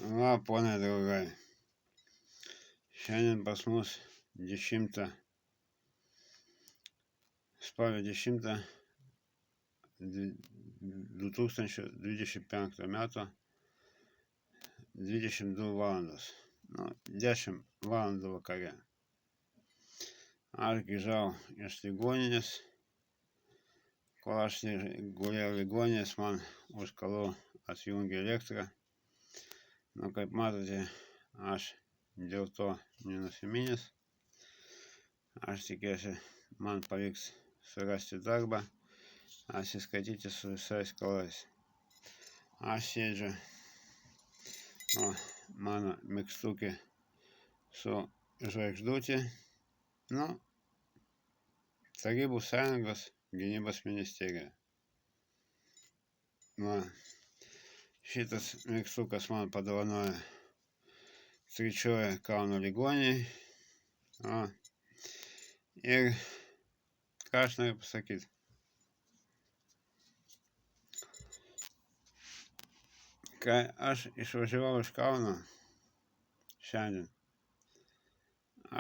Va, pone draugai, šiandien pas mus 10 spalio 10 2025 metų 22 valandos. 10 valandų vakare. Aš grįžau iš ligoninės. Kol aš gulėjau ligoninės, man už kalų atjungė elektrą. Kaip matote, aš dėl to nenusiminęs. Aš tikiuosi, man pavyks surasti darbą, atsiskaityti su visais kalais. Aš sėdžiu, mano mygtukė su žvaigždutė, Tarybų Sąjungos gynybos ministerija. Šitas mygtukas man padovanojo Trečioji Kauno ligoninė. Ir ką aš noriu pasakyti? Kai aš išvažiavau iš Kauno šiandien,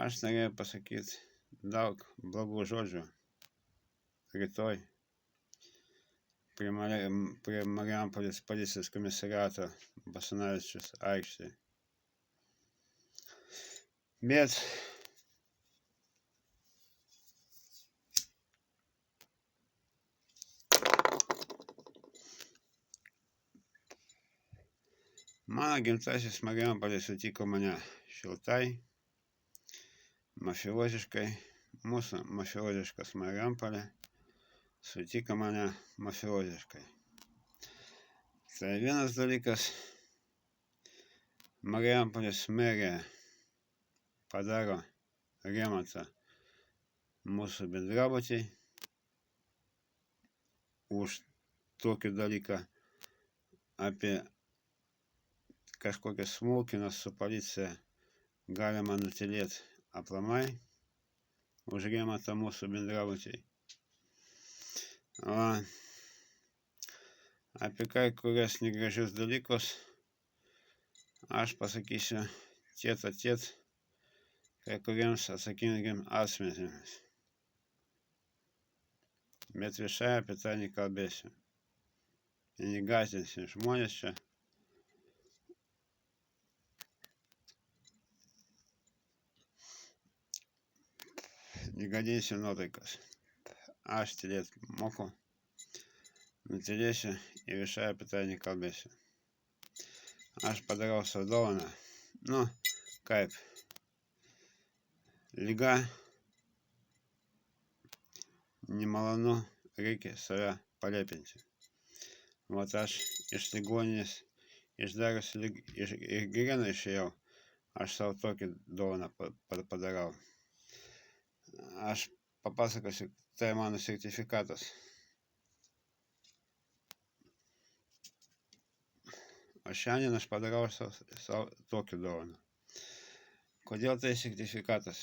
aš norėjau pasakyti daug blogų žodžių rytoj prie Marijampolės policijos komisariato Basanavičiaus aikštėje. Bet mano gimtasis Marijampolė sutiko mane šiltai, mafioziškai. Mūsų mafioziškas Marijampolė sutiko mane mafioziškai. Tai vienas dalykas, Marijampolės merė padaro remontą mūsų bendrabučiai. Už tokį dalyką apie kažkokias smulkinas su policija galima nutylėti aplamai. Už remontą mūsų bendrabučiai. Apie kai kurias negražius dalykus aš pasakysiu tiet kai kuriems atsakingiems asmenims. Bet viešai apie tai nekalbėsiu. Negąsdinsiu žmonės čia. Negadinsiu nuotaikas. Aš tylėti moku. Nutylėsiu ir viešai apie tai nekalbėsiu. Aš padarau savo dovaną. Kaip liga, nemalonu, reikia save palepinti. Aš iš ligoninės išdaręs ir gyveną išėjau, aš savo tokį dovaną padarau. Aš papasakosiu, tai mano sertifikatas. O šiandien aš padarau savo tokį dovaną. Kodėl tai sertifikatas?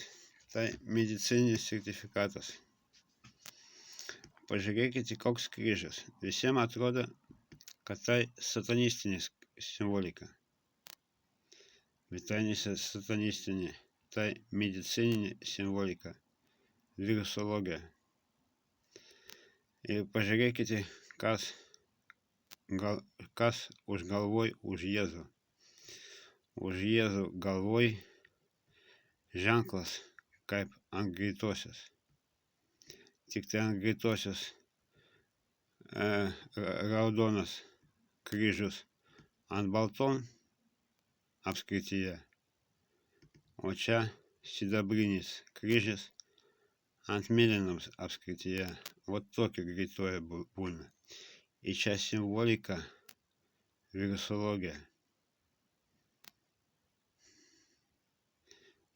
Tai medicininis sertifikatas. Pažiūrėkite, koks kryžius. Visiems atrodo, kad tai satanistinė simbolika. Bet tai ne satanistinė, tai medicininė simbolika. Virusologija. Ir pažiūrėkite, kas už galvoj už Jėzų. Už Jėzų galvoj ženklas kaip ant greitosios. Tik tai ant greitosios raudonas kryžius ant balton apskrityje. O čia sidabrinis kryžius ant mėlynos apskrityje. Vat tokia greitoji būna. Ir čia simbolika virusologija.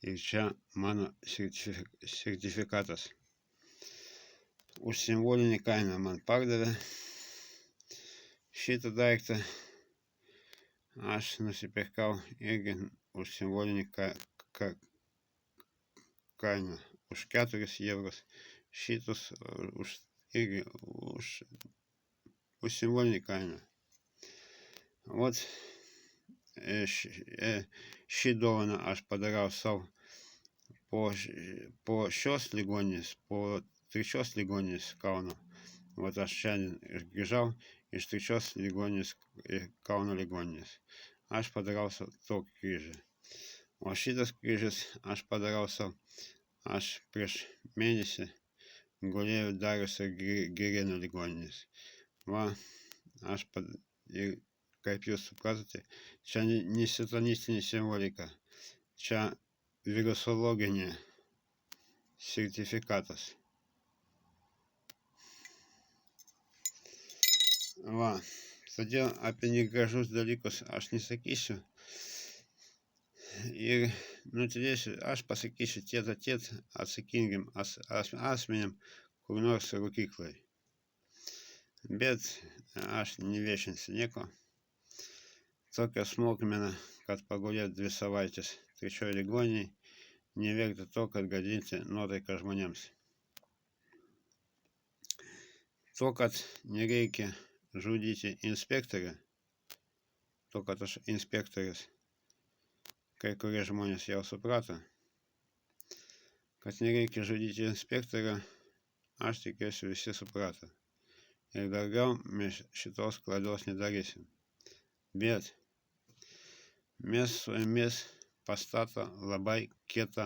Ir čia mano sertifikatas. Už simbolinį kainą man pardavė šitą daiktą. Aš nusipirkau irgi už simbolinį kainą. Už 4 eurus. Šitus irgi už simbolinį kainą. Vat šį dovaną aš padariau sau po šios ligoninės, po trečios ligoninės Kauno. Vat aš šiandien grįžau iš trečios ligoninės, Kauno ligoninės. Aš padariau sau tokį kryžių. O šitas kryžius aš padariau sau, aš prieš mėnesį gulėjau Dariaus ir Girėno ligoninės. Va, ir kaip jūs supratote, čia ne satanistinė simbolika, čia virusologinė sertifikatas. Va, todėl apie negražus dalykus aš nesakysiu. Ir nutylėsiu, aš pasakysiu tiet atsakingim asmenim kur nors rūkyklai. Bet aš neviešinsiu nieko. Tokia smulkmena, kad pagulėt 2 savaitės trečioj ligoninėj, neverta to, kad gadinti nuotaiką žmonėms. To, kad nereikia žudyti inspektorę, to, kad aš inspektorius, kai kurie žmonės jau suprato, kad nereikia žudyti inspektorę, aš tikiuosi visi suprato. Ir daugiau mes šitos klaidos nedarysim. Bet mes su jumis pastato labai kietą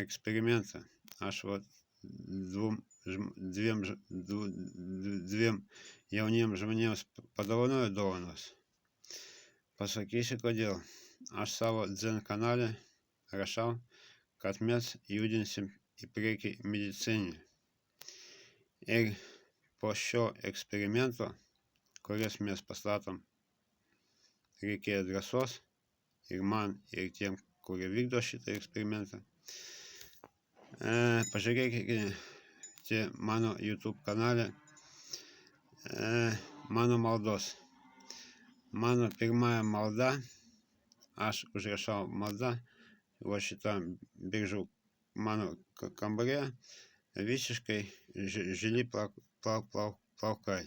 eksperimentą. Aš dviem jauniems žmonėms padovanoju dovanas. Pasakysiu kodėl. Aš savo Dzen kanale rašau, kad mes judinsim į priekį mediciną. Ir po šio eksperimento, kuris mes pastatom, reikėjo drąsos ir man, ir tiem, kurie vykdo šitą eksperimentą. Pažiūrėkite mano YouTube kanale mano maldos. Mano pirmąją maldą, aš užrašau maldą, va šitam biržų mano kambarė, visiškai žili plaukai.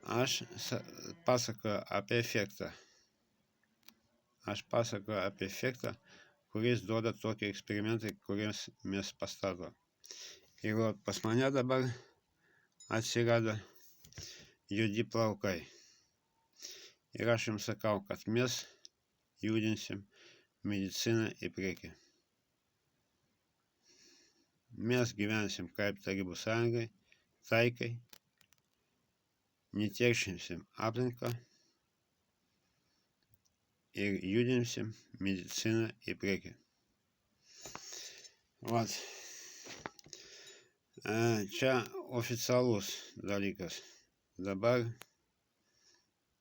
Aš pasakoju apie efektą. Kuris duoda tokie eksperimentai, kuriuos mes pastatom. Ir va pas mane dabar atsirado juodi plaukai. Ir aš jums sakau, kad mes judinsim mediciną į priekį. Mes gyvensim kaip Tarybų Sąjungai, taikai, neteršinsim aplinką ir judinsim mediciną į priekį. Vat. Čia oficialus dalykas. Dabar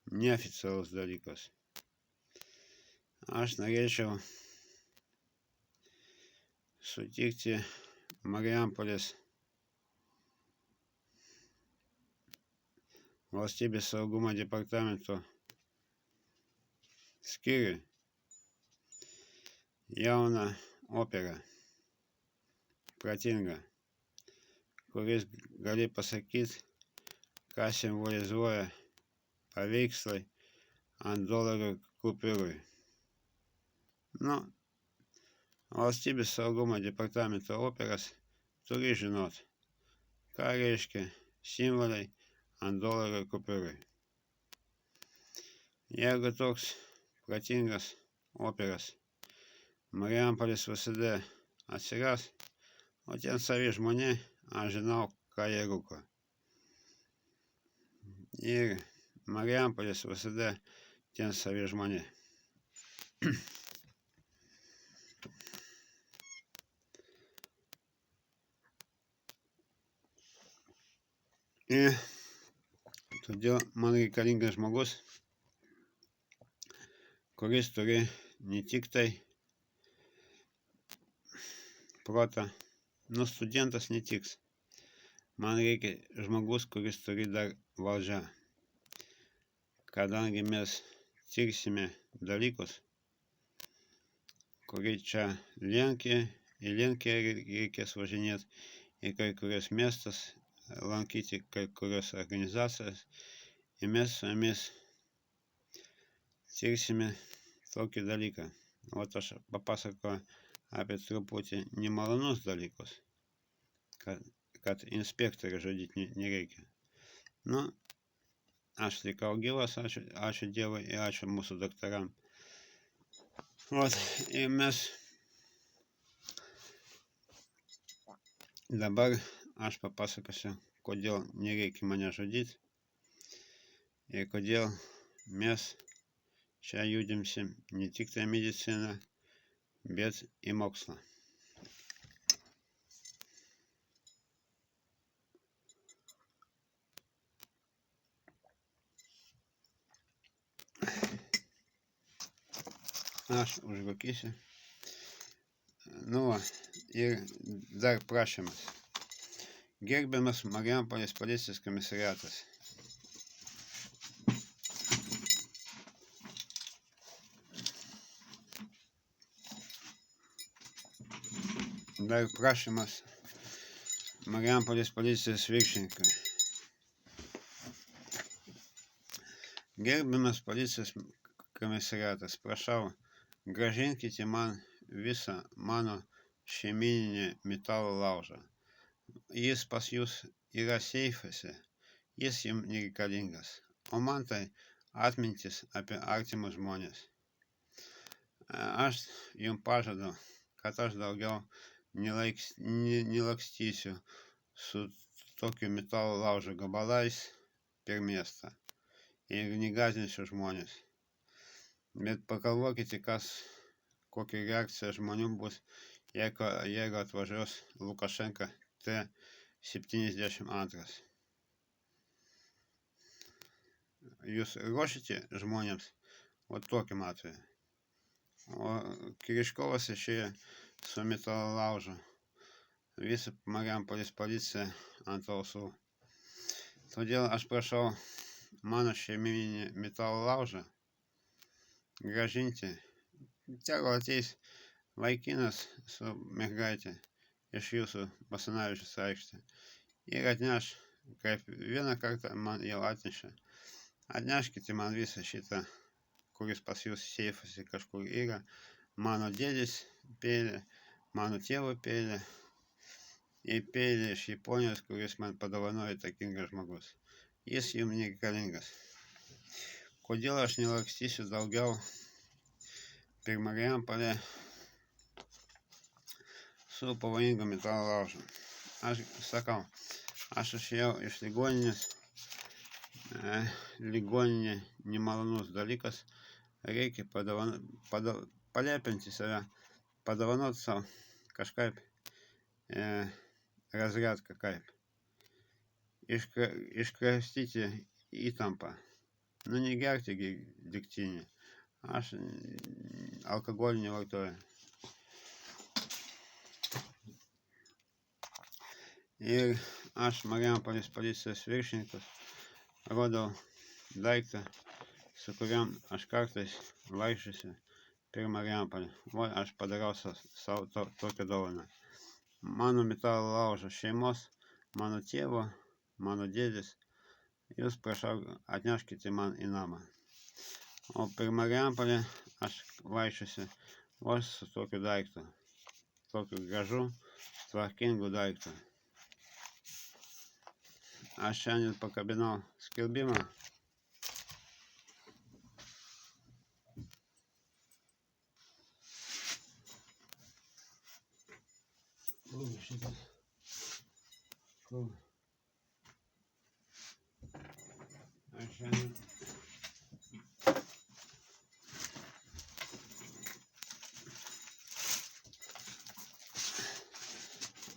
neoficialus dalykas. Aš norėčiau sutikti Marijampolės valstybės saugumo departamento skyriui jauną operą, protingą, kuris gali pasakyti, ką simbolizuoja paveikslai ant $1 kupiūrui. Nu, valstybės saugumo departamento operas turi žinot, ką reiškia simboliai ant $1 kupiūrui. Jeigu toks protingas operas Marijampolės VSD atsiras, o ten savi žmonės, aš žinau, ką jie rūko. Ir Marijampolės VSD ten savi žmonės. Ir todėl man reikalingas žmogus, kuris turi ne tik tai protą, nu studentas netiks. Man reikia žmogus, kuris turi dar valdžią. Kadangi mes tirsime dalykus, kurie čia į Lenkiją reikės važinėti, į kai kurios miestus lankyti, kai kurios organizacijas, ir mes su jumis tirsime tokį dalyką. Vat aš papasakoju apie truputį nemalonus dalykus, kad inspektorių žudyti nereikia. Nu, aš likau gyvas, ačiū Dievui ir ačiū mūsų daktaram. Vat, ir mes dabar aš papasakosiu, kodėl nereikia mane žudyti ir kodėl mes čia judimsim ne tik tai mediciną, bet į mokslą. Aš užrūkysiu. Nu, ir dar prašymas. Gerbiamas Marijampolės policijos komisariatas. Dar prašymas Marijampolės policijos viršininkui. Gerbiamas policijos komisariatas, prašau, grąžinkite man visą mano šeimyninį metalo laužą. Jis pas jūs yra seifuose, jis jums nereikalingas, o man tai atmintis apie artimus žmonės. Aš jums pažadu, kad aš daugiau nelakstysiu su tokiu metalo laužo gabalais per miestą ir negąsdinsiu žmonės. Bet pagalvokite, kokia reakcija žmonių bus, jeigu atvažiuos Lukašenka T-72. Jūs ruošite žmonėms vat tokiam atveju. O Kryžkovas išėjo su metalo laužu. Visa Marijampolės policija ant ausų. Todėl aš prašau mano šeimyninį metalo laužą grąžinti. Tegu ateis vaikinas su mergaitė iš jūsų Basanavičiaus aikštė ir atneš, kaip vieną kartą man jau atnešė. Atneškite man visą šitą, kuris pas jūs seifuose kažkur yra. Mano dėdės peilį, mano tėvo peilį ir peilį iš Japonijos, kuris man padovanojo įtakingas žmogus. Jis jums nereikalingas. Kodėl aš nelakstysiu daugiau per Marijampolę su pavojingu metalo laužu? Aš sakau, aš išėjau iš ligoninės, ligoninė nemalonus dalykas, reikia palepinti save, padovanoti savo kažkaip razrядką kaip. Iškrastyti įtampą. Nu, negerti degtinį. Aš alkoholį nevartoju. Ir aš Marijampolės policijos viršininkas rodau daiktą, su kuriam aš kartais vaikščiosiu per Marijampolę. O aš padarau savo tokią dovaną. Mano metalo laužo šeimos, mano tėvo, mano dėdės. Jūs prašau, atneškite man į namą. O per Marijampolę aš vaikščiosiu vos su tokiu daiktu. Tokiu gražu, tvarkingu daiktu. Aš šiandien pakabinau skelbimą.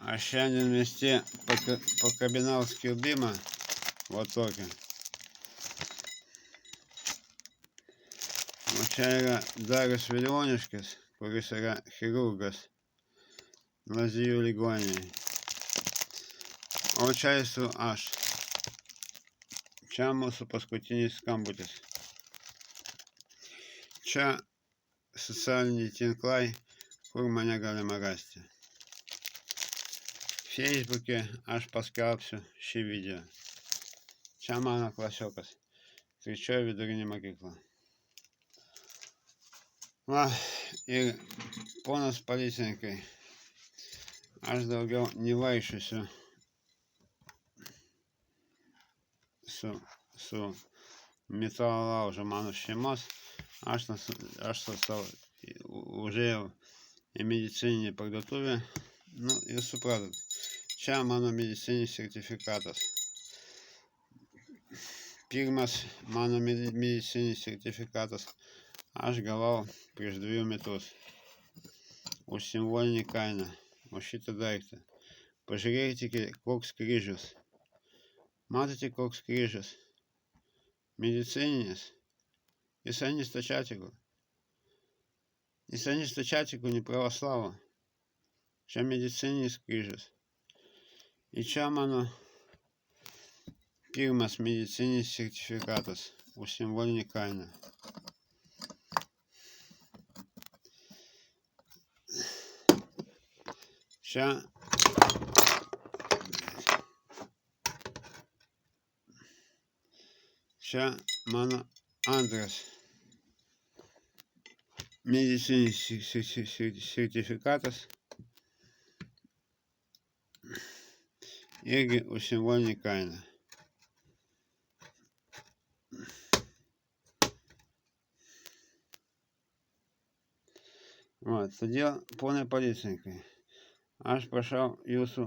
Aš šiandien mieste pakabinau skelbimą, va tokį. O čia yra Darius Vilioniškis, kuris yra chirurgas Lazdijų ligoninėje. O čia esu aš. Čia mūsų paskutinis skambutis. Čia socialiniai tinklai, kur mane galima rasti. Feisbuke aš paskelbsiu šį video. Čia mano klasiokas, 3 vidurinė mokykla. Va, ir ponas policininkai, aš daugiau nevaikščiosiu su metalo laužo mano šeimos. Aš užėjau į medicininę parduotuvę. Nu, jūs supratot, čia mano medicininis sertifikatas. Pirmas mano medicininis sertifikatas aš gavau prieš 2 metus už simbolinį kainą, už šitą daiktą. Pažiūrėkite, koks kryžius. Matote, koks kryžius? Medicininis. Jisai не stačiatikių. Jisai не stačiatikių, не православų. Čia medicininis kryžius. Ir čia mano pirmas medicininis sertifikatas už simbolinį kainą. Čia mano antras medicininis sertifikatas. Irgi už simbolinį kainą. Va, todėl, ponai policininkai, aš prašau jūsų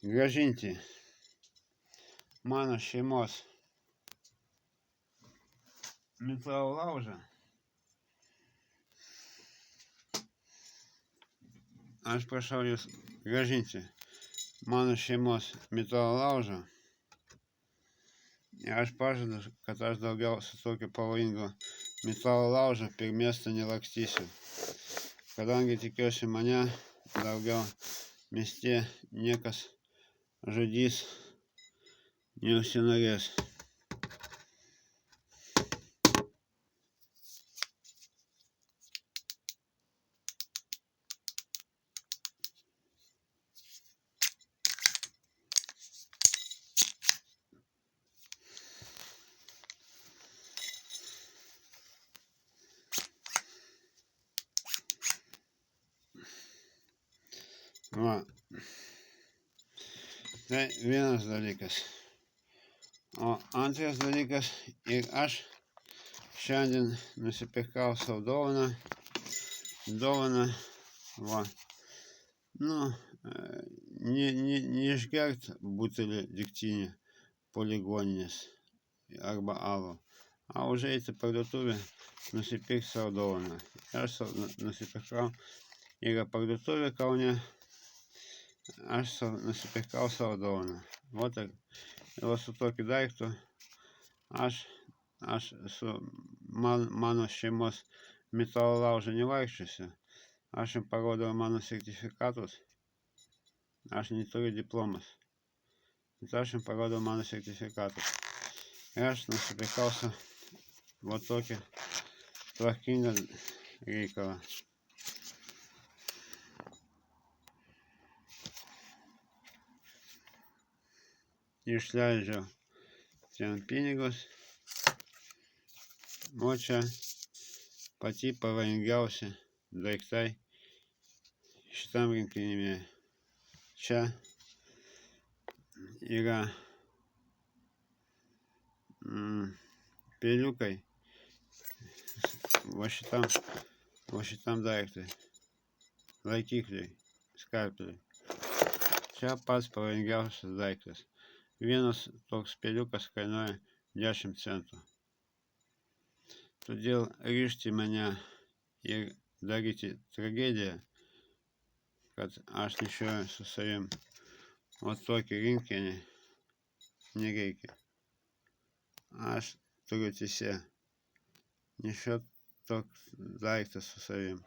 grąžinti mano šeimos metalo laužą. Aš prašau jūs grąžinti mano šeimos metalo laužą. Ir aš pažadu, kad aš daugiau su tokiu pavojingu metalo laužu per miestą nelakstysiu. Kadangi tikiuosi mane daugiau mieste niekas žudys neužsinorės. Va. Tai vienas dalykas. O antras dalykas, ir aš šiandien nusipirkau savo dovaną, va. Nu, neišgert butelį degtinį po ligoninės arba alų, o užeiti parduotuvę, nusipirkti savo dovaną. Aš nusipirkau, yra parduotuvė Kaune, aš nusipirkau savo dovaną. Va su tokiu daiktu aš su mano šeimos metalo laužą nevaikščiosiu. Aš jums parodau mano sertifikatus. Aš neturiu diplomas. Bet aš jums parodau mano sertifikatus. Ir aš nusipirkau va tokį tvarkingą reikalą. Išleidžiu ten pinigus. O čia pati pavojingiausia daiktai šitam rinkinyje. Čia yra peiliukai va šitam daiktui, laikikliai, skalpeliai. Čia pats pavojingiausias daiktas. Vienas toks peiliukas kainuoja 10 centų. Todėl ryžti mane ir daryti tragediją, kad aš nešioju su savim va tokį rinkinį, nereikia. Aš turiu teisę nešioti tokį daiktą su savim.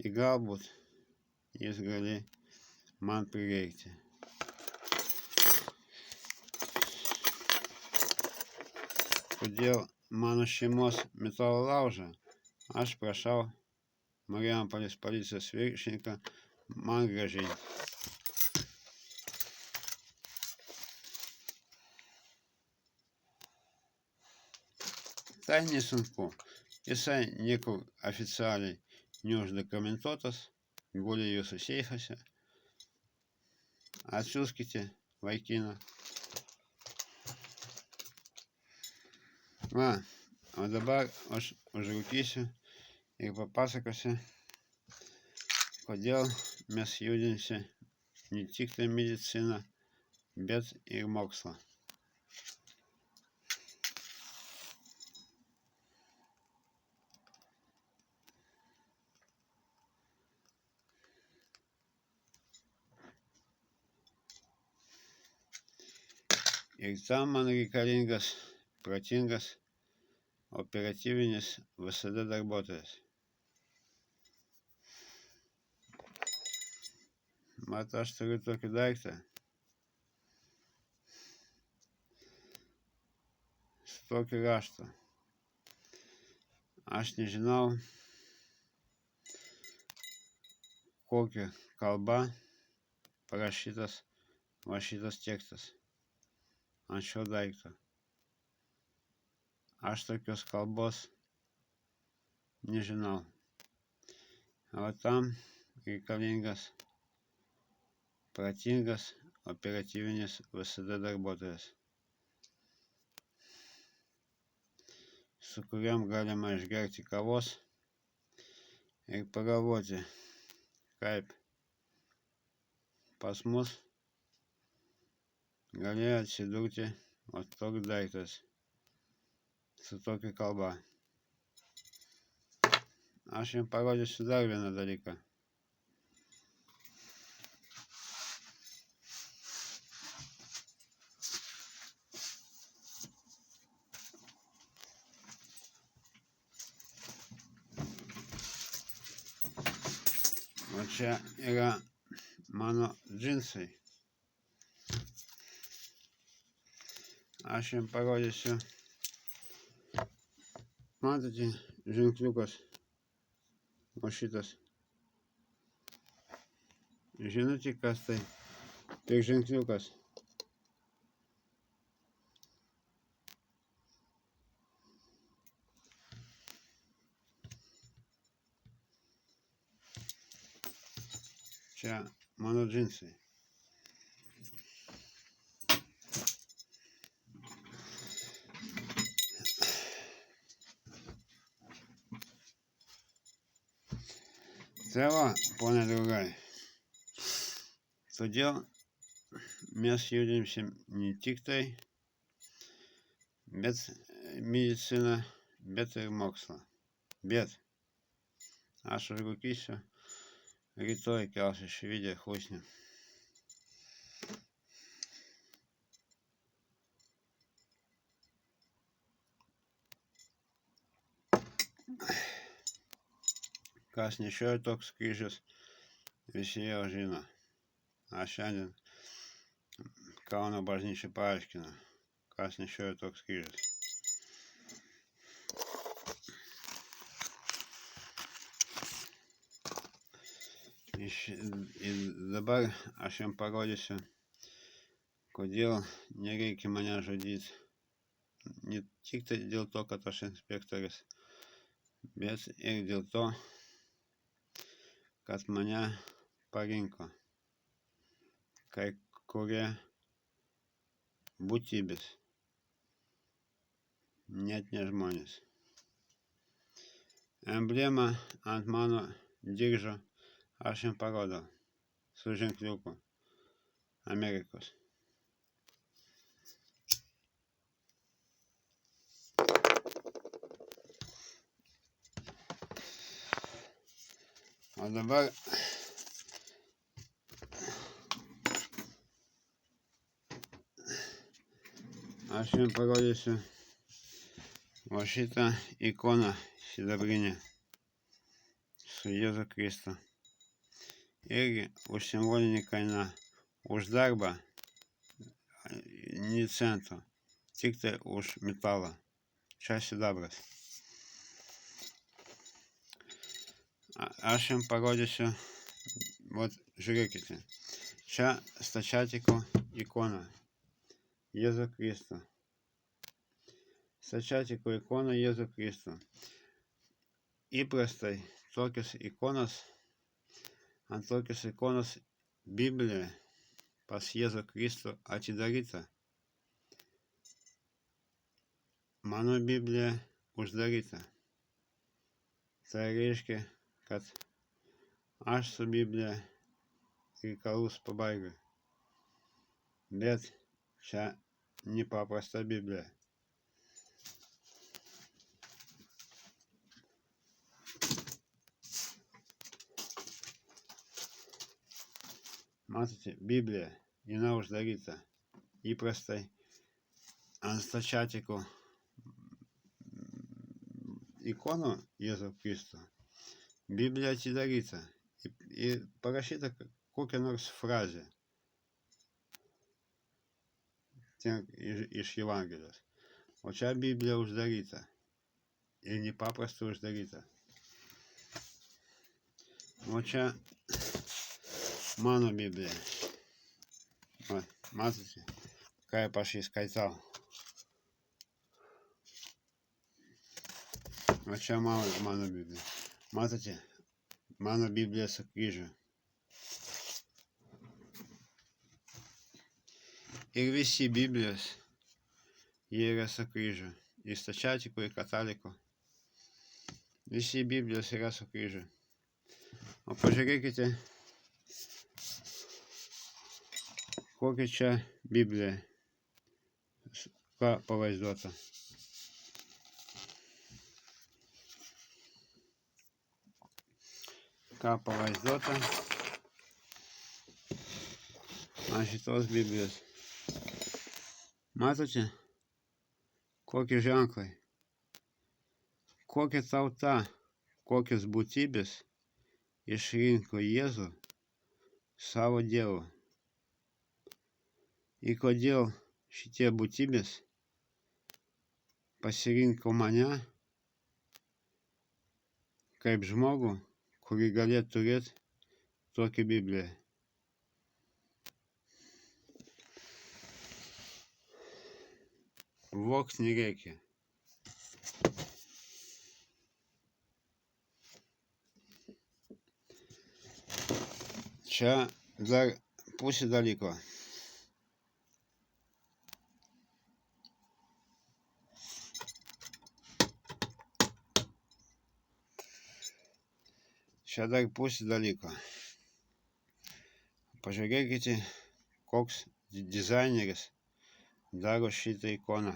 Ir galbūt jis gali man prireikti. Todėl mano šeimos metalo laužą aš prašau Marijampolės policijos viršininką man grąžinti. Tai nesunku. Jisai niekur oficialiai neuždokumentuotas, guli jūsų seifuose. Atsiųskite vaikiną. Va, o dabar aš užrūkysiu ir papasakosiu, kodėl mes judinsi ne tik tai mediciną, bet ir mokslą. Ir tam man reikalingas protingas operatyvinis VSD darbuotojas. Mat, aš turiu tokį daiktą su tokiu raštu. Aš nežinau, kokia kalba parašytas va šitas tekstas ant šio daikto. Aš tokios kalbos nežinau. O tam reikalingas protingas operatyvinis VSD darbuotojas, su kuriam galima išgerti kavos ir pagalvoti, kaip pas mus galėjo atsidurti toks daiktas su tokia kalba. Aš jums parodysiu dar vieną dalyką. O čia yra mano džinsai. Aš jums parodysiu. Matote, ženkliukas. O šitas. Žinote, kas tai per ženkliukas? Čia mano džinsai. Tai va, pone draugai, todėl mes judinsim ne tik tai, bet mediciną, bet ir mokslą. Bet aš užrūkysiu, rytoj kelsiu šį video husnį. Kas nešioja toks kryžius, visi jau žino. Aš šiandien Kauno bažnyčiai paaiškinu, kas nešioja toks kryžius. Ir dabar aš jums parodysiu, kodėl nereikia mane žudyti. Ne tik tai dėl to, kad aš inspektorius, bet ir dėl to, kad mane parinko kai kurie būtybės, net ne žmonės. Emblemą ant mano diržo aš jums parodau su ženkliuku Amerikos. O dabar aš jums parodysiu va šitą ikoną sidabrinę su Jėzu Kristu. Irgi už simbolinį kainą, už darbą, nė cento, tik tai už metalą. Čia sidabras. Aš jums parodysiu, vat žiūrėkite, čia stačiatikių ikona Jėzų Kristų. Stačiatikių ikona Jėzų Kristų. įprastai ant tokios ikonos Biblija pas Jėzų Kristų atidaryta. Mano Biblija uždaryta. Tai reiškia, kad aš su Biblija reikalus pabaigiu. Bet čia nepaprasta Biblija. Matote, Biblija, jinai uždaryta. Įprastai ant stačiatikų ikonų Jėzų Kristų Biblija atidaryta ir parašyta kokia nors frazė iš Evangelijos. O čia Biblija uždaryta ir nepaprastai uždaryta. O čia mano Biblija. Matote, kaip aš įskaitau. O čia mano Biblija. Matote, mano Biblija su kryžiu. Ir visi Biblijos, jie yra su kryžiu. Ir stačiatikų, ir katalikų. Visi Biblijos yra su kryžiu. O pažiūrėkite, kokia čia Biblija, ką pavaizduota. Ką pavaizduota ant šitos Biblijos. Matote, kokie ženklai, kokia tauta, kokios būtybės išrinko Jėzų savo Dievu. Ir kodėl šitie būtybės pasirinko mane kaip žmogų, kurį galėtų turėti tokią Bibliją. Vogt nereikia. Čia dar pusė dalyko. Čia dar pusė dalyko. Pažiūrėkite, koks dizaineris daro šitą ikoną.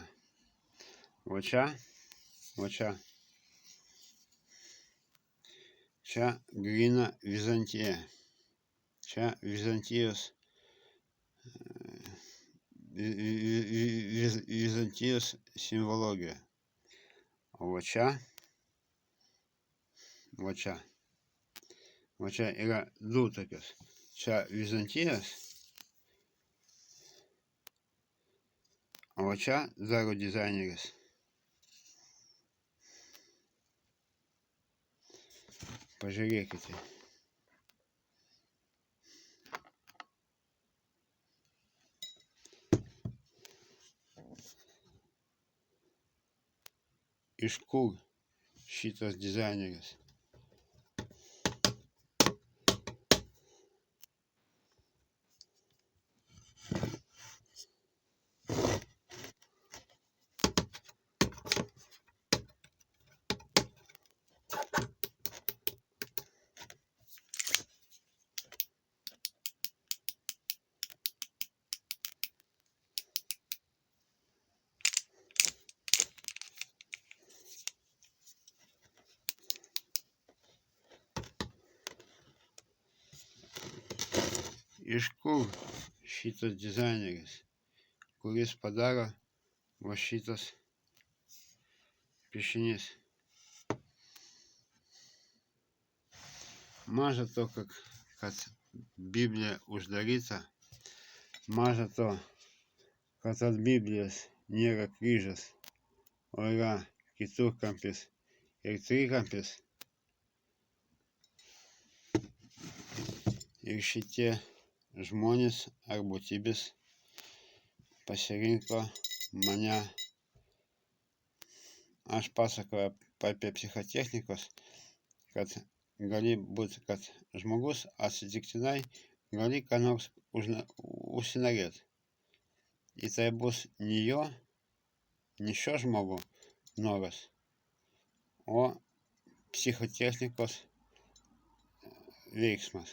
O čia. Čia gryna Vizantija. Čia Vizantijos simvologija. O čia yra du tokios. Čia Vizantijos. O čia daro dizaineris. Pažiūrėkite. Iš kur šitas dizaineris? Iš kur šitas dizaineris, kuris padaro va šitas piešinys. Maža to, kad Biblija uždaryta, maža to, kad ant Biblijos nėra kryžius, o yra keturkampis ir trikampis. Ir šitie žmonės ar būtybės pasirinko mane. Aš pasakoju apie psichotechnikos, kad gali būti, kad žmogus atsitiktinai gali ką nors užsinorėti. Ir tai bus ne šio žmogaus noras, o psichotechnikos veiksmas.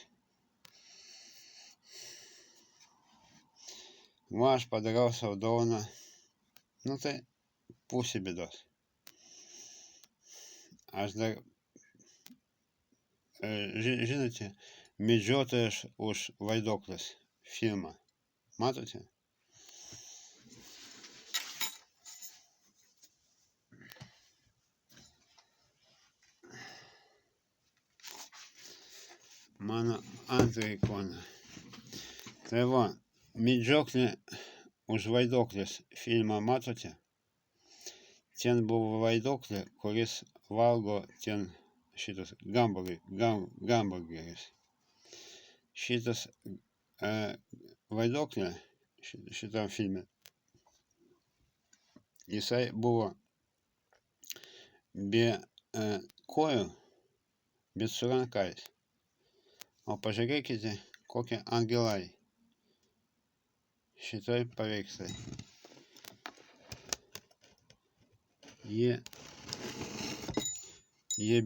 Va, aš padariau savo dovaną, nu tai pusė bėdos. Aš dar, žinote, Medžiotojas už vaiduoklius filmą. Matote? Mano antra ikona. Tai va, Medžioklė už vaiduoklius filmą matote? Ten buvo vaiduoklė, kuris valgo ten šitas hamburgeris. Šitas vaiduoklė šitam filme, jisai buvo be kojų, bet su rankais. O pažiūrėkite, kokie angelai šitoj paveikslai. Jie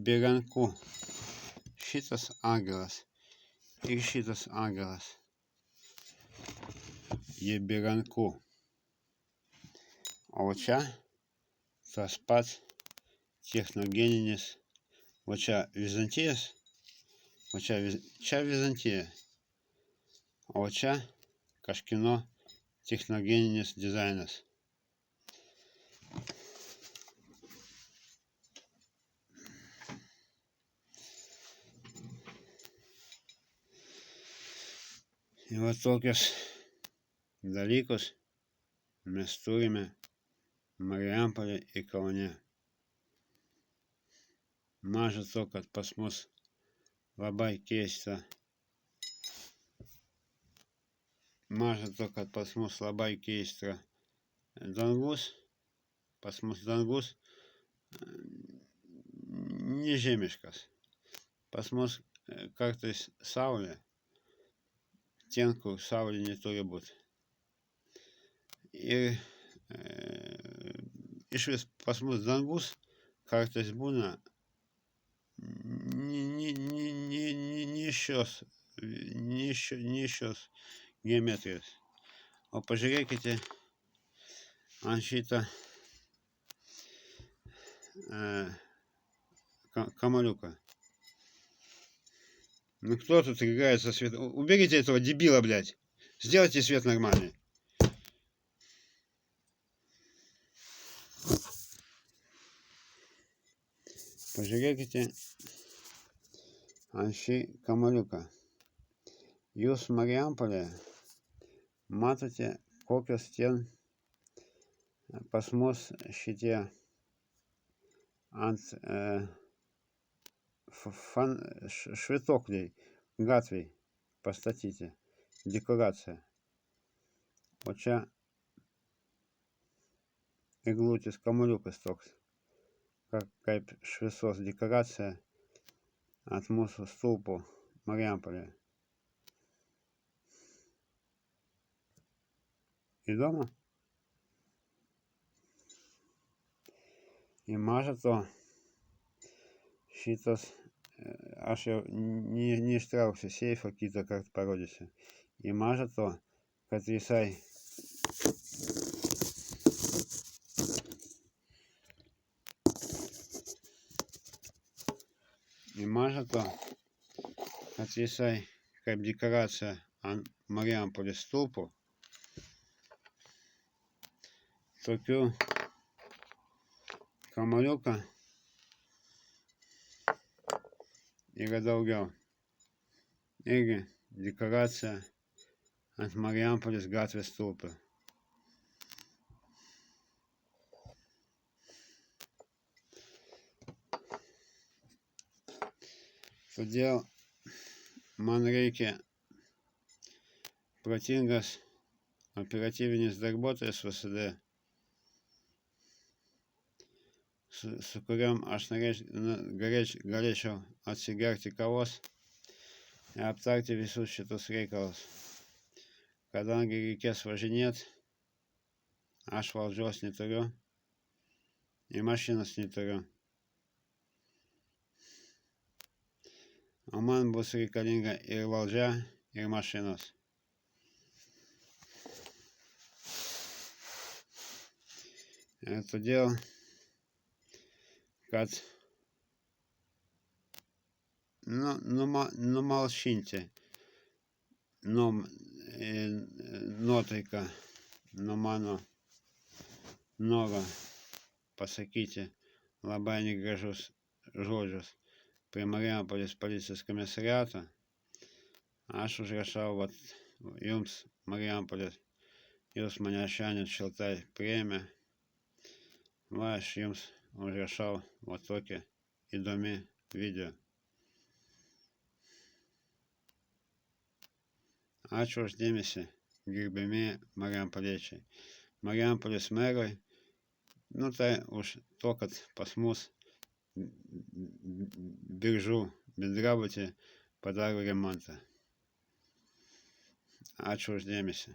be rankų. Šitas angelas ir šitas angelas. Jie be rankų. O čia tas pats technogeninis. O čia Vizantijas. O čia Vizantija. O čia kažkieno technogeninis dizainas. Ir va tokius dalykus mes turime Marijampolėje ir Kaune. Maža to, kad pas mus labai keista. Maža to, kad pas mus labai keista dangus. Pas mus dangus nežemiškas. Pas mus kartais saulė. Ten, kur saulė neturi būti. Ir išvis pas mus dangus kartais būna ne šios geometrijos. O pažiūrėkite ant šitą камалюка. Ну кто тут играет со светом? Уберите этого дебила, блядь. Сделайте свет нормальный. Pažiūrėkite ant šį kamaliuką. Jūs Marijampolėje matote, kokios ten pas mus šitie ant švytuokliai gatvėj pastatyti. Dekoracija. O čia eglutės kamuoliukas toks. Kaip šviesos dekoracija ant mūsų stulpų Marijampolėje. Įdomu? Ir maža to, šitas, aš jau neištrauksiu seifą, kitą kartą parodysiu. Ir maža to, kad visai kaip dekoracija ant Marijampolės stulpų, tokių kamaliuką yra daugiau. Irgi dekoracija ant Marijampolės gatvės stulpų. Todėl man reikia protingas operatyvinis darbuotojas VSD, su kuriuom aš galėčiau atsigerti kavos ir aptarti visus šitus reikalus. Kadangi reikės važinėti, aš valdžios neturiu ir mašinos neturiu. O man bus reikalinga ir valdžia, ir mašinos. Ir todėl, kad numalšinti nuotaiką nuo mano noro pasakyti labai negražus žodžius prie Marijampolės policijos komisariato, aš užrašau jums Marijampolės, jūs mane šiandien šiltai priėmė, aš jums užrašau tokį įdomį video. Ačiū už dėmesį, gerbiamieji marijampoliečiai. Marijampolės merui, tai už to, kad pas mus Biržų bendrabutyje padaro remontą. Ačiū už dėmesį.